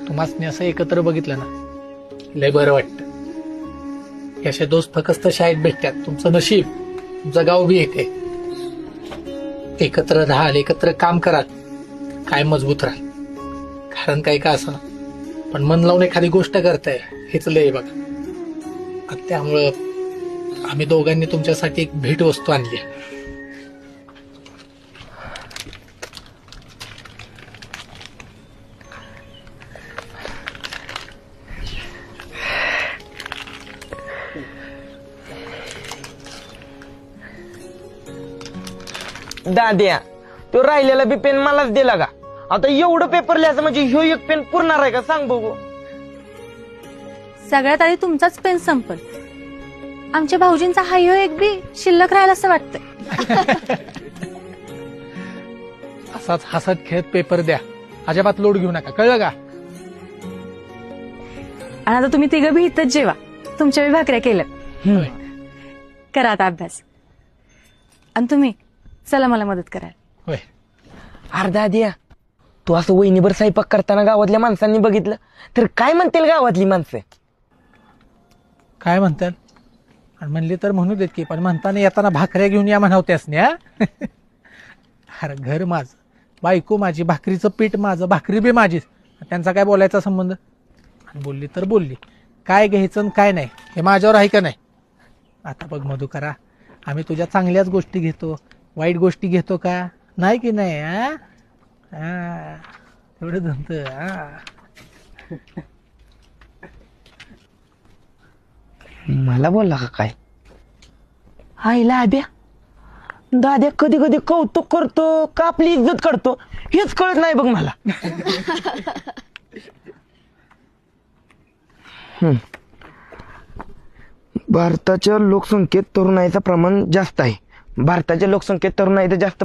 तुम्हाला असं एकत्र बघितलं ना लय बरं वाटतं. असे दोस्त फक्त शाळेत भेटतात. तुमचं नशीब, तुमचं गाव बी एक आहे. एकत्र राहाल, एकत्र काम कराल, काय मजबूत राहाल. कारण काही का असं पण मन लावून एखादी गोष्ट करताय हेच लय बघा. त्यामुळं आम्ही दोघांनी तुमच्यासाठी एक भेट वस्तू आणली. दाद्या, तो राहिलेला बी पेन मलाच दिला का? आता एवढं पेपर लिहायचं म्हणजे ह्यो एक पेन पुरणार आहे का सांग बघू? सगळ्यात आधी तुमचाच पेन संपल. आमच्या भाऊजींचा हायो एक बी शिल्लक राहिला असं वाटतंय. असाच हसत खेळत पेपर द्या. अजिबात लोड घेऊ नका, कळलं का? आणि आता तुम्ही तिघं बी इथंच जेवा. तुमच्या बी भाकऱ्या केल्या. होय. करा आता अभ्यास. आणि तुम्ही चला मला मदत कराल. होय. अरे दाद्या, तू असं वहिनीभर स्वयंपाक करताना गावातल्या माणसांनी बघितलं तर काय म्हणतील गावातली माणसं? काय म्हणतात? आणि म्हणली तर म्हणू देत की, पण म्हणताना येताना भाकऱ्या घेऊन या म्हणावत्यास ना. अरे घर माझं, बायको माझी, भाकरीचं पीठ माझं, भाकरी बी माझीच. त्यांचा काय बोलायचा संबंध? आणि बोलली तर बोलली. काय घ्यायचं आणि काय नाही हे माझ्यावर आहे का नाही? आता बघ मधुकरा, आम्ही तुझ्या चांगल्याच गोष्टी घेतो, वाईट गोष्टी घेतो का? नाही की नाही? तेवढं जमतं. मला बोलला का काय? आईला आब्या, दाद्या कधी कधी कौतुक करतो का आपली इज्जत करतो हेच कळत नाही बघ मला. भारताच्या लोकसंख्येत तरुणाईचं प्रमाण जास्त आहे. भारताच्या लोकसंख्येत तरुणाईचं जास्त